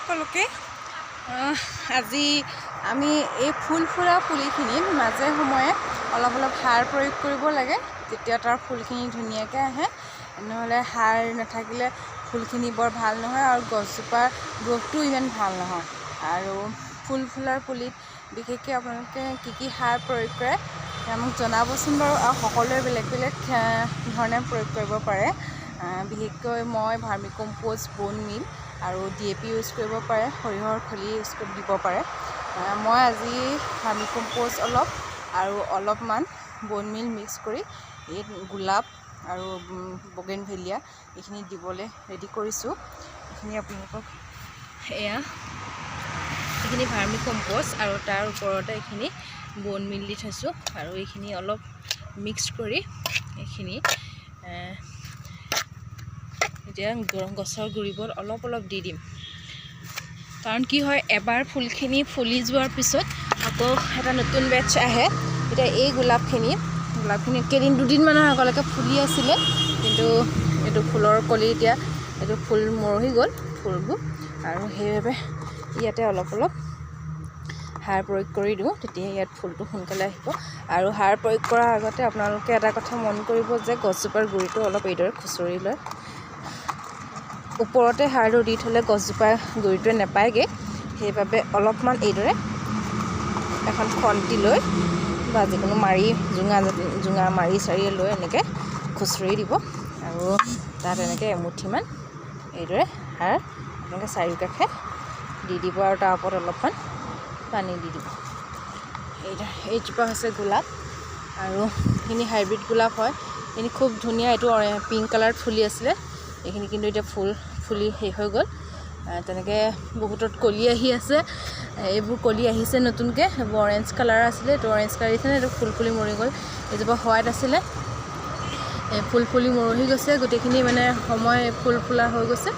সকলোকে আজি আমি এই ফুল ফুলা পুলিখিনিত মাজে সময়ে অলপ সাৰ প্ৰয়োগ কৰিব লাগে তেতিয়া তাৰ ফুলখিনি ধুনীয়াকৈ আহে নহ'লে সাৰ নাথাকিলে ফুলখিনি বৰ ভাল নহয় আৰু গছজোপাৰ গ্ৰথটো ইমান ভাল নহয় আৰু ফুল ফুলাৰ পুলিত বিশেষকৈ আপোনালোকে কি সাৰ প্ৰয়োগ কৰে আমাক জনাবচোন বাৰু আৰু সকলোৱে বেলেগ বেলেগ ধৰণে প্ৰয়োগ কৰিব পাৰে বিশেষকৈ মই ভাৰ্মি কম্প'ষ্ট বোন মিল আৰু DAP ইউজ কৰিব পাৰে সৰিয়হৰ খলি ইউজ কৰি দিব পাৰে মই আজি ভাৰ্মি কম্প'ষ্ট অলপ আৰু অলপমান বোন মিল মিক্স কৰি এই গোলাপ আৰু বগেনভেলিয়া এইখিনি দিবলৈ ৰেডি কৰিছোঁ এইখিনি আপোনালোকক এইখিনি ভাৰ্মি কম্প'ষ্ট আৰু তাৰ ওপৰতে এইখিনি বোন মিল দি থৈছোঁ আৰু এইখিনি অলপ মিক্স কৰি এইখিনি এতিয়া গছৰ গুৰিবোৰ অলপ দি দিম কাৰণ কি হয় এবাৰ ফুলখিনি ফুলি যোৱাৰ পিছত আকৌ এটা নতুন বেটছ আহে এতিয়া এই গোলাপখিনি দুদিনমানৰ আগলৈকে ফুলি আছিলে কিন্তু এইটো ফুলৰ কলি এতিয়া এইটো ফুল মৰহি গ'ল ফুলবোৰ আৰু সেইবাবে ইয়াতে অলপ সাৰ প্ৰয়োগ কৰি দিওঁ তেতিয়া ইয়াত ফুলটো সোনকালে আহিব আৰু সাৰ প্ৰয়োগ কৰাৰ আগতে আপোনালোকে এটা কথা মন কৰিব যে গছজোপাৰ গুৰিটো অলপ এইদৰে খুচৰি লয় ওপৰতে সাৰটো দি থ'লে গছজোপাৰ গুৰিটোৱে নাপায়গৈ সেইবাবে অলপমান এইদৰে এখন খন্তি লৈ বা যিকোনো জোঙা মাৰি চাৰি লৈ এনেকৈ খুচৰি দিব আৰু তাত এনেকৈ এমুঠিমান এইদৰে সাৰ আপোনালোকে চাৰিওকাষে দি দিব আৰু তাৰ ওপৰত অলপমান পানী দি দিব এইজোপা হৈছে গোলাপ আৰু এইখিনি হাইব্ৰিড গোলাপ হয় এইখিনি খুব ধুনীয়া এইটো পিংক কালাৰত ফুলি আছিলে এইখিনি কিন্তু এতিয়া ফুলি শেষ হৈ গ'ল তেনেকৈ বহুতত কলি আহি আছে এইবোৰ কলি আহিছে নতুনকৈ এইবোৰ অৰেঞ্জ কালাৰ আছিলে এইটো অৰেঞ্জ কালাৰ আহিছে এইটো ফুলি মৰি গ'ল এইজোপা হোৱাইট আছিলে ফুলি মৰহি গৈছে গোটেইখিনি মানে সময় ফুল ফুলা হৈ গৈছে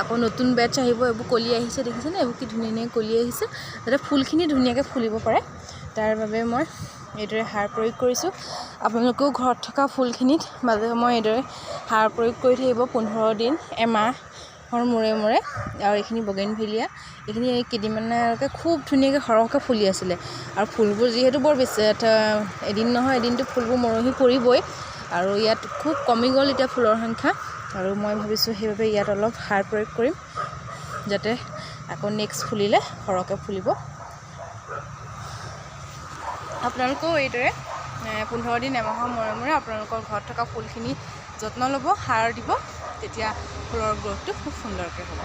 আকৌ নতুন বেটছ আহিব এইবোৰ কলি আহিছে দেখিছেনে এইবোৰ কি ধুনীয়া কলি আহিছে যাতে ফুলখিনি ধুনীয়াকৈ ফুলিব পাৰে তাৰ বাবে মই এইদৰে সাৰ প্ৰয়োগ কৰিছোঁ আপোনালোকেও ঘৰত থকা ফুলখিনিত মাজে সময়ে এইদৰে সাৰ প্ৰয়োগ কৰি থাকিব 15 দিন এমাহৰ মূৰে আৰু এইখিনি বগেনভেলিয়া এইখিনি এই কেইদিনমানলৈকে খুব ধুনীয়াকৈ সৰহকৈ ফুলি আছিলে আৰু ফুলবোৰ যিহেতু বৰ বেছি এদিন নহয় এদিনটো ফুলবোৰ মৰহি পৰিবই আৰু ইয়াত খুব কমি গ'ল এতিয়া ফুলৰ সংখ্যা আৰু মই ভাবিছোঁ সেইবাবে ইয়াত অলপ সাৰ প্ৰয়োগ কৰিম যাতে আকৌ নেক্সট ফুলিলে সৰহকৈ ফুলিব আপোনালোকেও এইদৰে 15 দিন এমাহৰ মূৰে আপোনালোকৰ ঘৰত থকা ফুলখিনি যত্ন ল'ব সাৰ দিব তেতিয়া ফুলৰ গ্ৰথটো খুব সুন্দৰকৈ হ'ব